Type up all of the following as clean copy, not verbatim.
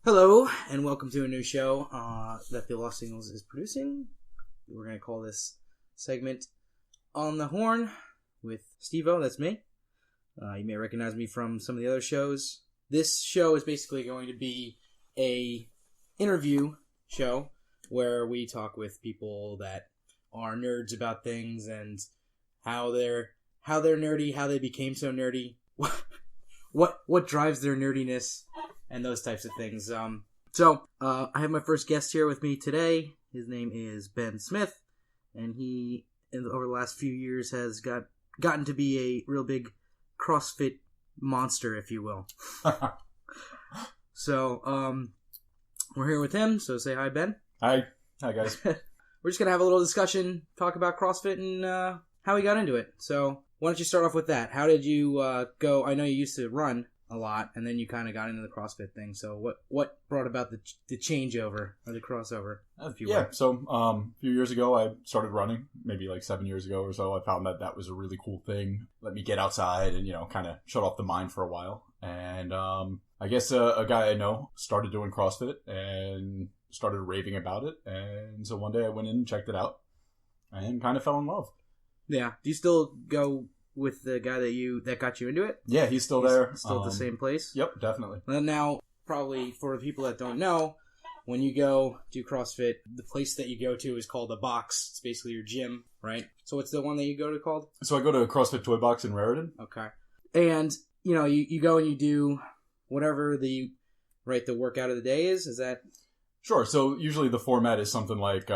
Hello, and welcome to a new show that the Lost Signals is producing. We're going to call this segment On the Horn with Steevo, that's me. You may recognize me from some of the other shows. This show is basically going to be a interview show where we talk with people that are nerds about things and how they're nerdy, how they became so nerdy, what drives their nerdiness, and those types of things. So I have my first guest here with me today. His name is Ben Smith, and he, over the last few years, has gotten to be a real big CrossFit monster, if you will. So we're here with him, so say hi, Ben. Hi guys. We're just going to have a little discussion, talk about CrossFit and how we got into it. So why don't you start off with that? How did you go? I know you used to run a lot, and then you kind of got into the CrossFit thing. So what brought about the changeover or the crossover? So a few years ago, I started running, maybe like 7 years ago or so. I found that was a really cool thing. Let me get outside and, kind of shut off the mind for a while. And I guess a guy I know started doing CrossFit and started raving about it. And so one day I went in and checked it out and kind of fell in love. Yeah. Do you still go with the guy that got you into it? Yeah, he's still there. Still at the same place? Yep, definitely. And now, probably for the people that don't know, when you go do CrossFit, the place that you go to is called a box. It's basically your gym, right? So what's the one that you go to called? So I go to CrossFit Toy Box in Raritan. Okay. And, you go and you do whatever the workout of the day is? Is that... Sure. So usually the format is something like...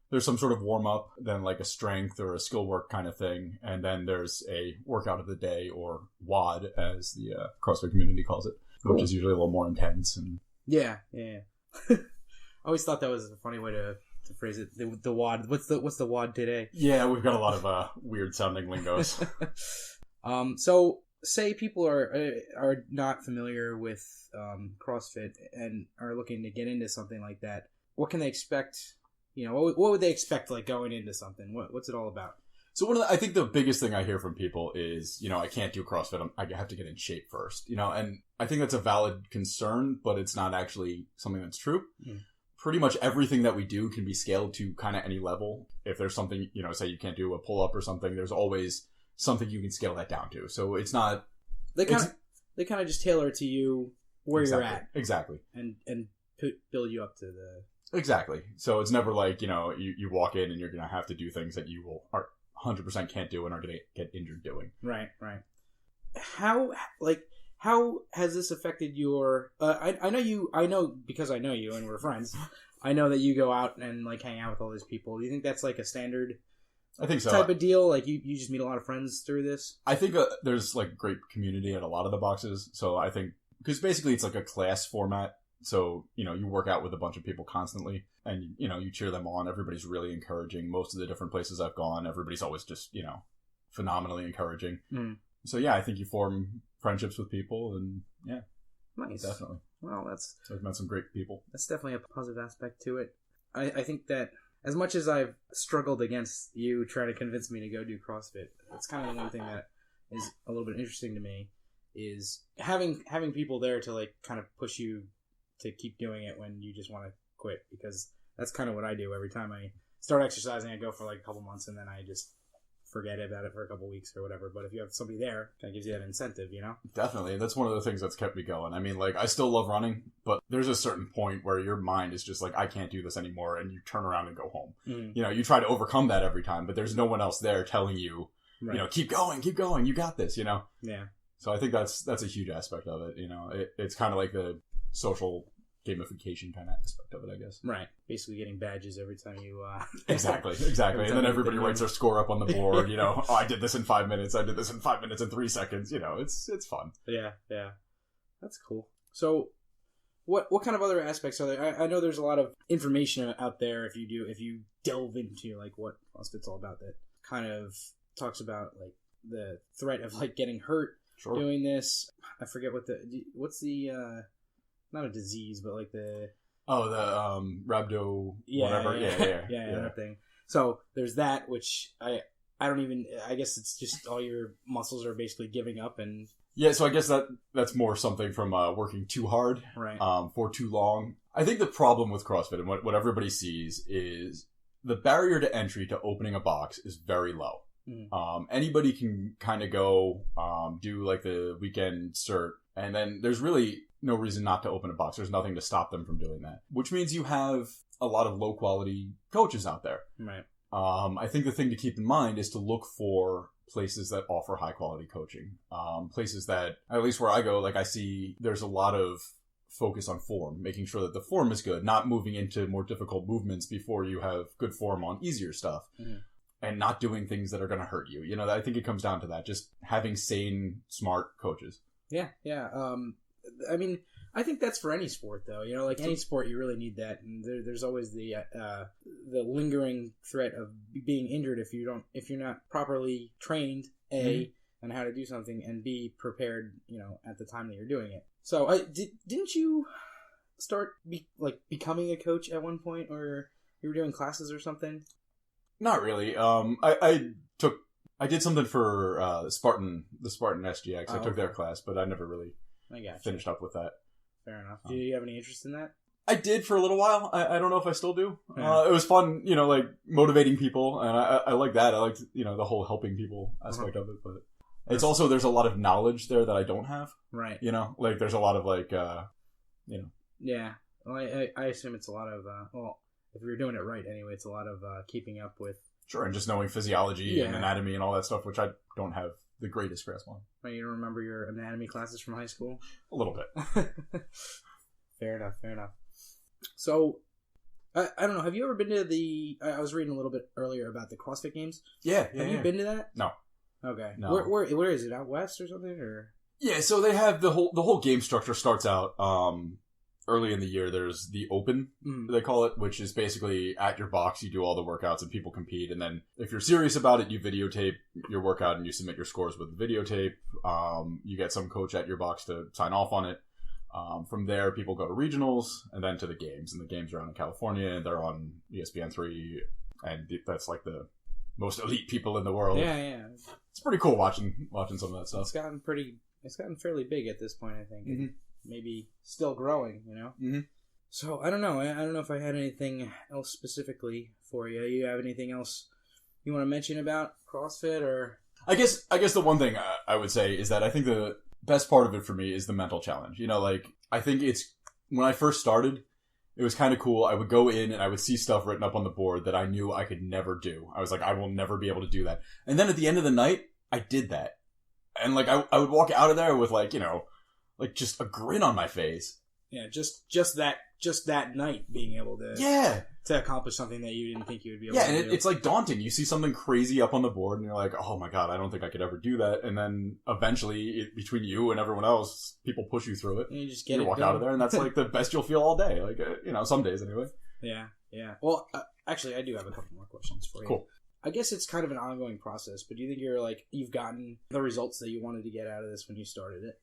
there's some sort of warm-up, then like a strength or a skill work kind of thing, and then there's a workout of the day, or WOD, as the CrossFit community calls it, which is usually a little more intense. And Yeah. I always thought that was a funny way to phrase it. The WOD. What's the WOD today? Yeah, we've got a lot of weird-sounding lingos. So, say people are not familiar with CrossFit and are looking to get into something like that. What can they expect? What would they expect, like, going into something? What's it all about? So I think the biggest thing I hear from people is, I can't do CrossFit. I have to get in shape first, and I think that's a valid concern, but it's not actually something that's true. Mm. Pretty much everything that we do can be scaled to kind of any level. If there's something, say you can't do a pull-up or something, there's always something you can scale that down to. So it's not... They kind of just tailor it to you where you're at. Exactly. And build you up to the... Exactly. So it's never like, you walk in and you're going to have to do things that you are 100% can't do and are going to get injured doing. Right. How has this affected your... I know because I know you and we're friends, I know that you go out and, like, hang out with all these people. Do you think that's, like, a standard... I think so. Type of deal? Like, you just meet a lot of friends through this? I think there's, like, great community at a lot of the boxes. So I think... Because basically it's like a class format. So, you work out with a bunch of people constantly and, you cheer them on. Everybody's really encouraging. Most of the different places I've gone, everybody's always just, phenomenally encouraging. Mm. So, yeah, I think you form friendships with people and, yeah. Nice. Definitely. Well, So I've met some great people. That's definitely a positive aspect to it. I think that as much as I've struggled against you trying to convince me to go do CrossFit, that's kind of the one thing that is a little bit interesting to me is having people there to, like, kind of push you to keep doing it when you just want to quit, because that's kind of what I do every time I start exercising. I go for like a couple months and then I just forget about it for a couple weeks or whatever. But if you have somebody there, it kind of gives you that incentive, Definitely. That's one of the things that's kept me going. I mean, like, I still love running, but there's a certain point where your mind is just like, I can't do this anymore, and you turn around and go home. Mm. You try to overcome that every time, but there's no one else there telling you, right, keep going, you got this, Yeah. So I think that's a huge aspect of it. It's kind of like the social gamification kind of aspect of it, I guess. Right. Basically getting badges every time you... Exactly. And then everybody writes their score up on the board, I did this in 5 minutes, I did this in 5 minutes and 3 seconds, it's fun. Yeah. That's cool. So what kind of other aspects are there? I know there's a lot of information out there if you delve into, like, what CrossFit's all about, that kind of talks about, like, the threat of, like, getting hurt. Sure. Doing this. I forget what's the not a disease, but like the rhabdo whatever. Yeah, that thing. So there's that, which I don't even, I guess it's just all your muscles are basically giving up and Yeah, so I guess that's more something from working too hard, Right. For too long. I think the problem with CrossFit and what everybody sees is the barrier to entry to opening a box is very low. Anybody can kind of go do like the weekend cert, and then there's really no reason not to open a box. There's nothing to stop them from doing that, which means you have a lot of low quality coaches out there. Right. I think the thing to keep in mind is to look for places that offer high quality coaching. Places that, at least where I go, like I see there's a lot of focus on form, making sure that the form is good, not moving into more difficult movements before you have good form on easier stuff, and not doing things that are going to hurt you. You know, I think it comes down to that, just having sane, smart coaches. Yeah. I mean, I think that's for any sport, though. You know, like any sport, you really need that, and there's always the lingering threat of being injured if you're not properly trained, A, on how to do something, and B, prepared, you know, at the time that you're doing it. So, didn't you start becoming a coach at one point, or you were doing classes or something? Not really. I did something for the Spartan SGX. I took their class, but I never really finished up with that. Fair enough. Do you have any interest in that? I did for a little while. I don't know if I still do. Yeah. It was fun, you know, like motivating people, and I like that. I liked, you know, the whole helping people aspect of it, but it's also, there's a lot of knowledge there that I don't have. Right. You know, like there's a lot of like, you know. Yeah. Well, I assume it's a lot of, if you're doing it right anyway, it's a lot of keeping up with. Sure, and just knowing physiology and anatomy and all that stuff, which I don't have the greatest grasp on. Right, you don't remember your anatomy classes from high school? A little bit. Fair enough. So, I don't know, have you ever been to I was reading a little bit earlier about the CrossFit Games. Yeah. Have you been to that? No. Okay. No. Where is it? Out west or something? Or? Yeah, so they have the whole game structure starts out early in the year. There's the open, they call it, which is basically at your box, you do all the workouts and people compete. And then if you're serious about it, you videotape your workout and you submit your scores with the videotape. You get some coach at your box to sign off on it. From there, people go to regionals and then to the games. And the games are out in California, and they're on ESPN3. And that's like the most elite people in the world. Yeah. It's pretty cool watching some of that stuff. It's gotten fairly big at this point, I think. Maybe still growing, you know? So, I don't know. I don't know if I had anything else specifically for you. You have anything else you want to mention about CrossFit, or? I guess the one thing I would say is that I think the best part of it for me is the mental challenge. You know, like, I think it's, when I first started, it was kind of cool. I would go in and I would see stuff written up on the board that I knew I could never do. I was like, I will never be able to do that. And then at the end of the night, I did that. And like, I would walk out of there with like, you know, like just a grin on my face. Yeah, just that night being able to to accomplish something that you didn't think you would be able to do. Yeah, and it's like daunting. You see something crazy up on the board and you're like, oh my god, I don't think I could ever do that. And then eventually, between you and everyone else, people push you through it. And you just get you it walk done. out of there, and that's like the best you'll feel all day. Like, you know, some days anyway. Yeah. Well, actually, I do have a couple more questions for you. Cool. I guess it's kind of an ongoing process, but do you think you've gotten the results that you wanted to get out of this when you started it?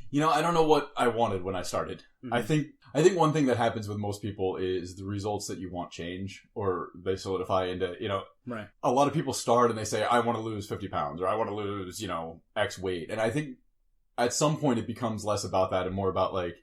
You know, I don't know what I wanted when I started. I think one thing that happens with most people is the results that you want change, or they solidify into, you know, right. A lot of people start and they say, I want to lose 50 pounds, or I want to lose, you know, X weight. And I think at some point it becomes less about that and more about like,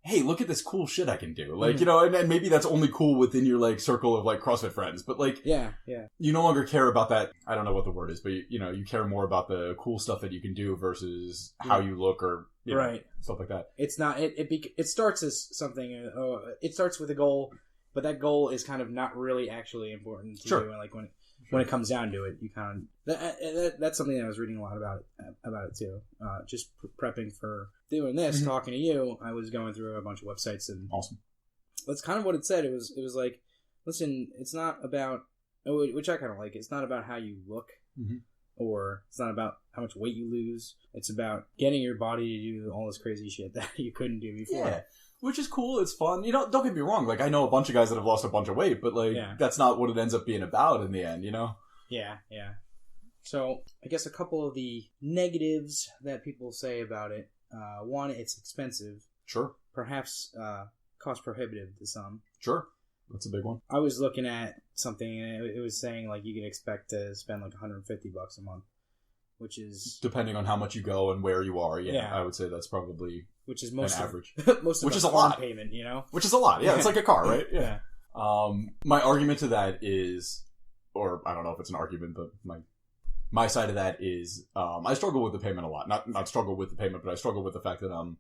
hey, look at this cool shit I can do. Like, you know, and maybe that's only cool within your like circle of like CrossFit friends, but like, yeah. You no longer care about that. I don't know what the word is, but you know, you care more about the cool stuff that you can do versus how you look, or you know, stuff like that. It's not. It starts as something. It starts with a goal, but that goal is kind of not really actually important to you. And like when it comes down to it, you kind of that's something that I was reading a lot about it too. Just prepping for doing this, talking to you, I was going through a bunch of websites, and awesome. That's kind of what it said. It was like, listen, it's not about, which I kind of like. It's not about how you look, or it's not about how much weight you lose. It's about getting your body to do all this crazy shit that you couldn't do before. Yeah. Which is cool. It's fun. You know, don't get me wrong. Like, I know a bunch of guys that have lost a bunch of weight, but like, that's not what it ends up being about in the end, you know? Yeah. So, I guess a couple of the negatives that people say about it. One, it's expensive. Sure. Perhaps cost prohibitive to some. Sure. That's a big one. I was looking at something, and it was saying like you could expect to spend like $150 a month, which is depending on how much you go and where you are. Yeah. I would say that's probably which is most an average, which is a lot payment. Which is a lot. Yeah, it's like a car, right? Yeah. My argument to that is, or I don't know if it's an argument, but my side of that is, I struggle with the payment a lot. Not struggle with the payment, but I struggle with the fact that I'm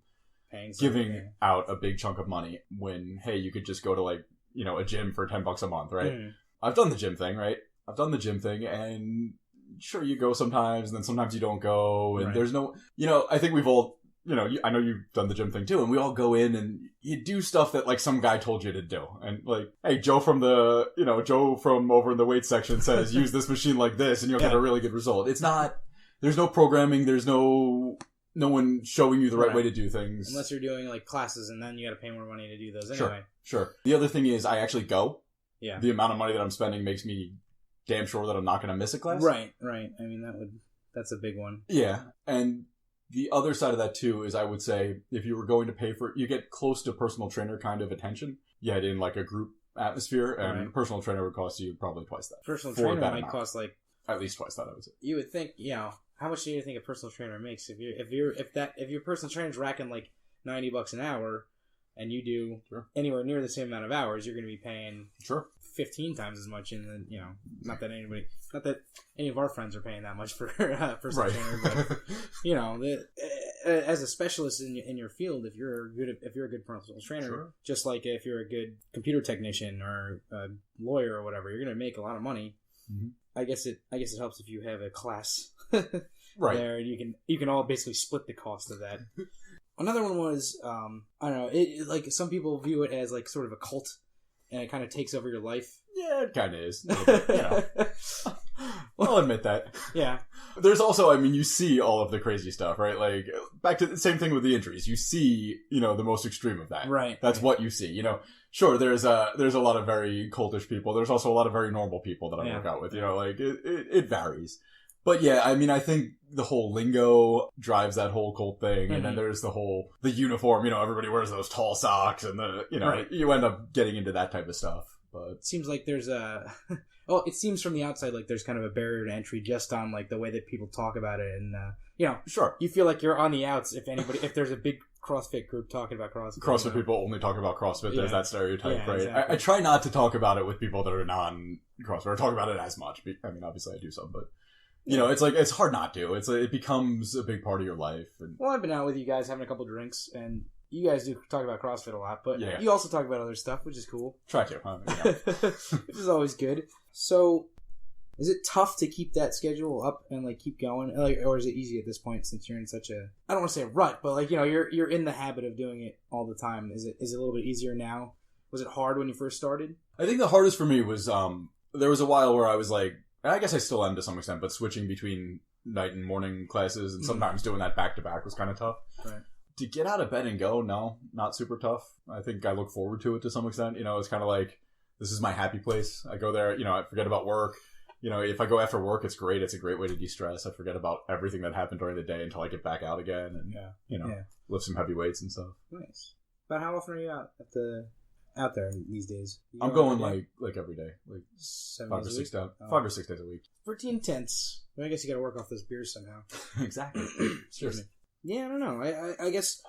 giving out a big chunk of money when, hey, you could just go to like, a gym for $10 a month, right? I've done the gym thing, right? And sure, you go sometimes, and then sometimes you don't go, and there's no, I think we've all, I know you've done the gym thing too, and we all go in and you do stuff that like some guy told you to do, and like, hey, Joe from over in the weight section says use this machine like this, and you'll get a really good result. It's not. There's no programming. There's no one showing you the right way to do things. Unless you're doing like classes, and then you got to pay more money to do those anyway. Sure. The other thing is, I actually go. Yeah. The amount of money that I'm spending makes me damn sure that I'm not going to miss a class. Right. I mean, that's a big one. Yeah, and the other side of that too is, I would say, if you were going to pay for it, you get close to personal trainer kind of attention. Yet in like a group atmosphere, and personal trainer would cost you probably twice that. Personal trainer might cost like at least twice that, I would say. You would think, how much do you think a personal trainer makes? If your personal trainer's racking like $90 an hour, and you do anywhere near the same amount of hours, you're going to be paying 15 times as much. And not that any of our friends are paying that much for a personal trainer, but as a specialist in your field, if you're a good personal trainer, just like if you're a good computer technician or a lawyer or whatever, you're going to make a lot of money. Mm-hmm. I guess it helps if you have a class there, and you can all basically split the cost of that. Another one was, I don't know, it like some people view it as like sort of a cult, and it kind of takes over your life. Yeah, it kind of is. I'll admit that. Yeah. There's also, I mean, you see all of the crazy stuff, right? Like, back to the same thing with the injuries. You see, the most extreme of that. Right. That's what you see. Sure, there's a lot of very cultish people. There's also a lot of very normal people that I work out with. Like, it varies. But yeah, I mean, I think the whole lingo drives that whole cult thing, and then there's the uniform, everybody wears those tall socks, and you end up getting into that type of stuff. But it seems like there's it seems from the outside like there's kind of a barrier to entry just on like the way that people talk about it, and sure, you feel like you're on the outs if there's a big CrossFit group talking about CrossFit. CrossFit people only talk about CrossFit. There's that stereotype, right? Exactly. I try not to talk about it with people that are non-CrossFit, or talk about it as much. I mean, obviously I do some, but it's like, it's hard not to. It becomes a big part of your life. And well, I've been out with you guys having a couple drinks, and you guys do talk about CrossFit a lot, but you also talk about other stuff, which is cool. Try to, which is always good. So, is it tough to keep that schedule up and like keep going, or is it easy at this point since you're in such a, I don't want to say a rut, but like you're in the habit of doing it all the time? Is it a little bit easier now? Was it hard when you first started? I think the hardest for me was there was a while where I was like, I guess I still am to some extent, but switching between night and morning classes, and sometimes doing that back to back was kind of tough. Right. To get out of bed and go, no, not super tough. I think I look forward to it to some extent. It's kind of like, this is my happy place. I go there, I forget about work. If I go after work, it's great. It's a great way to de-stress. I forget about everything that happened during the day until I get back out again and, lift some heavy weights and stuff. Nice. About how often are you out there these days? I'm going like every day, like 5 or 6 days. 5 or 6 days a week. Pretty intense. Well, I guess you got to work off those beers somehow. Exactly. Excuse me. Yeah, I don't know. I guess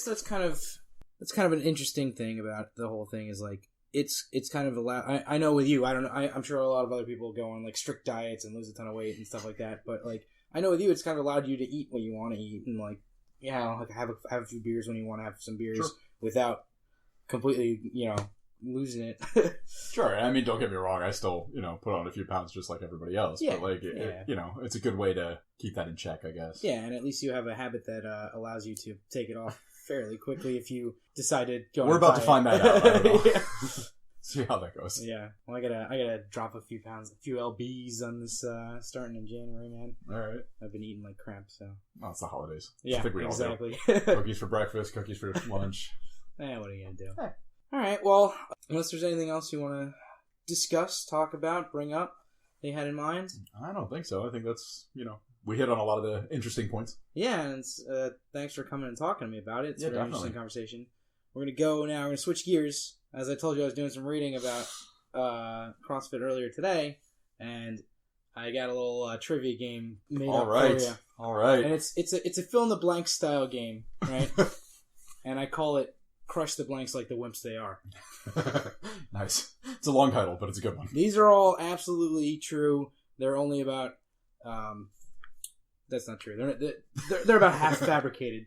that's kind of an interesting thing about the whole thing is like it's kind of allowed. I know with you, I don't know. I'm sure a lot of other people go on like strict diets and lose a ton of weight and stuff like that. But like I know with you, it's kind of allowed you to eat what you want to eat and like like have a few beers when you want to have some beers without completely losing it. Sure. I mean, don't get me wrong. I still put on a few pounds just like everybody else. Yeah. But like it's a good way to keep that in check, I guess. Yeah, and at least you have a habit that allows you to take it off fairly quickly if you decide to go. We're about to find that out. I don't know. See how that goes. Yeah. Well, I gotta drop a few pounds, a few lbs on this starting in January, man. All right. I've been eating like crap, so. Oh, it's the holidays. Yeah, I think we exactly. all do. Cookies for breakfast, cookies for lunch. What are you gonna do? Hey. All right. Well, unless there's anything else you want to discuss, talk about, bring up, they had in mind. I don't think so. I think that's we hit on a lot of the interesting points. Yeah, and thanks for coming and talking to me about it. It's a very interesting conversation. We're gonna go now. We're gonna switch gears. As I told you, I was doing some reading about CrossFit earlier today, and I got a little trivia game made All up right. for you. All right. And it's a fill in the blank style game, right? And I call it Crush the Blanks Like the Wimps They Are. Nice. It's a long title, but it's a good one. These are all absolutely true. They're only about that's not true. They're about half fabricated.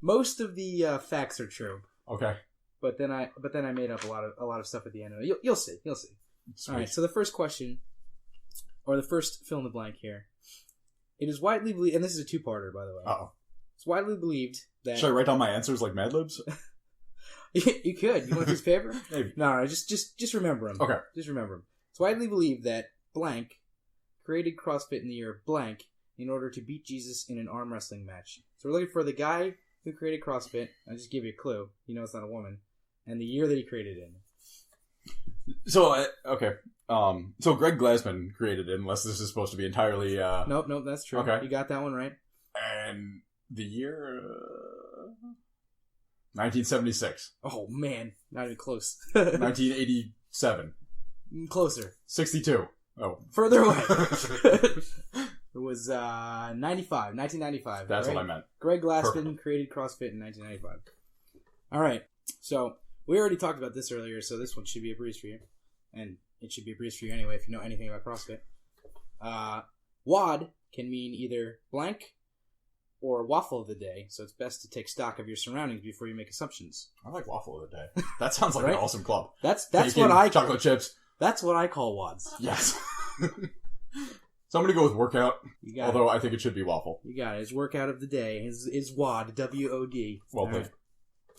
Most of the facts are true. Okay. But then I made up a lot of stuff at the end of it. You'll see. Sweet. All right. So the first question, or the first fill in the blank here, it is widely believed, and this is a two-parter, by the way. Uh-oh. It's widely believed that. Should I write down my answers like Mad Libs? You could. You want this paper? Maybe. No. Just remember them. Okay. Just remember them. It's widely believed that blank created CrossFit in the year blank in order to beat Jesus in an arm wrestling match. So we're looking for the guy who created CrossFit. I'll just give you a clue. You know it's not a woman. And the year that he created it in. So, okay. So Greg Glassman created it, unless this is supposed to be entirely... Nope, that's true. Okay. You got that one right. And the year... 1976. Oh, man. Not even close. 1987. Closer. 62. Oh. Further away. It was 1995. That's right? what I meant. Greg Glassman Perfect. created CrossFit in 1995. All right. So we already talked about this earlier, so this one should be a breeze for you. And it should be a breeze for you anyway if you know anything about CrossFit. WOD can mean either blank or waffle of the day, so it's best to take stock of your surroundings before you make assumptions. I like waffle of the day. That sounds like Right? an awesome club. That's Bacon, what I chocolate chips. That's what I call WODs. Yes. So I'm going to go with workout, You got although I think it should be waffle. it. You got it. His workout of the day is WOD, W-O-D. Well All played. right.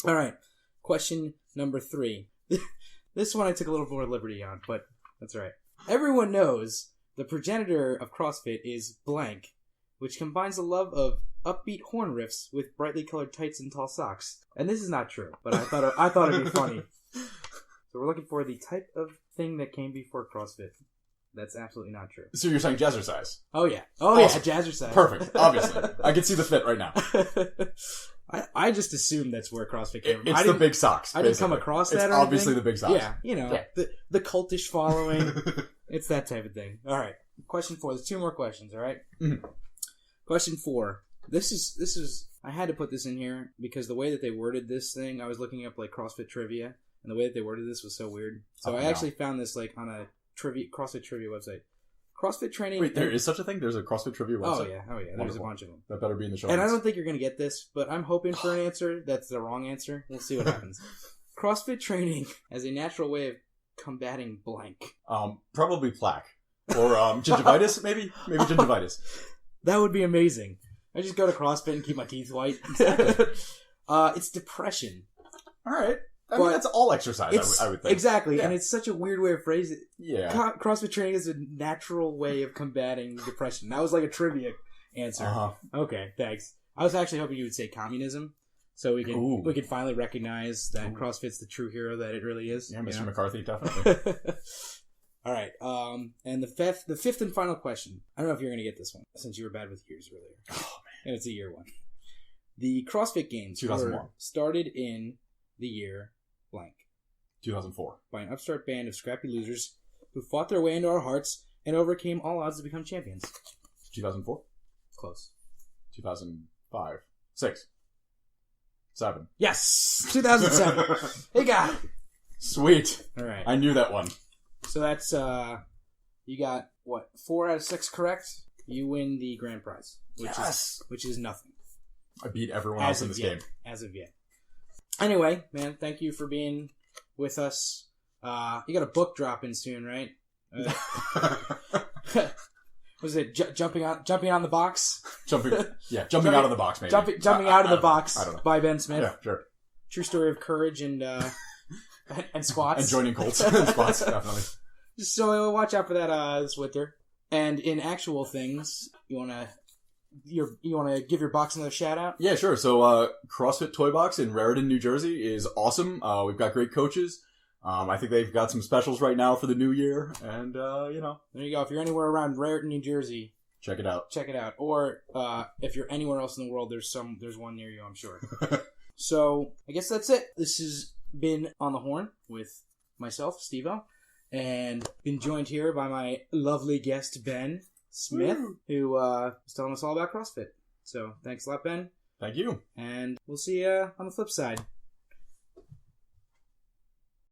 All right. Question number 3. This one I took a little more liberty on, but that's all right. Everyone knows the progenitor of CrossFit is blank, which combines a love of upbeat horn riffs with brightly colored tights and tall socks. And this is not true, but I thought it'd be funny. So we're looking for the type of thing that came before CrossFit. That's absolutely not true. So you're saying jazzercise? Oh yeah, Awesome. jazzercise. Perfect. Obviously, I can see the fit right now. I just assumed that's where CrossFit came from. It's the big socks. I didn't come basically. across that. It's or obviously anything. the big socks. Yeah, you know, Yeah. the cultish following. It's that type of thing. All right. Question 4. There's 2 more questions. All right? Mhm. Question 4. This is. I had to put this in here because the way that they worded this thing, I was looking up like CrossFit trivia, and the way that they worded this was so weird. So I actually found this like on a CrossFit trivia website. CrossFit training. Wait, there is such a thing? There's a CrossFit trivia website? Oh yeah. There's Wonderful. a bunch of them. That better be in the show And I notes. don't think you're going to get this, but I'm hoping for an answer that's the wrong answer. We'll see what happens. CrossFit training as a natural way of combating blank. Probably plaque. Or gingivitis, maybe? Maybe gingivitis. That would be amazing. I just go to CrossFit and keep my teeth white. It's depression. All right. I mean, that's all exercise, I would think. Exactly, Yeah. and it's such a weird way of phrasing it. Yeah. CrossFit training is a natural way of combating depression. That was like a trivia answer. Uh-huh. Okay, thanks. I was actually hoping you would say communism, so we could finally recognize that CrossFit's the true hero that it really is. Yeah, Mr. You know? McCarthy, definitely. All right, and the fifth and final question. I don't know if you're going to get this one, since you were bad with years earlier. Oh, man. And it's a year one. The CrossFit Games 2001. were started in the year blank 2004. by an upstart band of scrappy losers who fought their way into our hearts and overcame all odds to become champions. 2004? Close. 2005. 6. 7. Yes! 2007. Hey, got it. Sweet. All right. I knew that one. So that's, you got, 4 out of 6 correct? You win the grand prize. Which is nothing. I beat everyone else in this game. As of yet. Anyway, man, thank you for being with us. You got a book dropping soon, right? Was it jumping on the box? Jumping out of the box, maybe. Jumping out of the box I don't know. by Ben Smith. Yeah, sure. True story of courage and squats. And joining Colts and squats, definitely. So watch out for that this winter. And in actual things, you wanna give your box another shout out? Yeah, sure. So CrossFit Toy Box in Raritan, New Jersey is awesome. We've got great coaches. I think they've got some specials right now for the new year. And, There you go. If you're anywhere around Raritan, New Jersey, check it out. Or if you're anywhere else in the world, there's one near you, I'm sure. So I guess that's it. This has been On the Horn with myself, Steevo. And been joined here by my lovely guest, Ben Smith, who is telling us all about CrossFit. So thanks a lot, Ben. Thank you. And we'll see you on the flip side.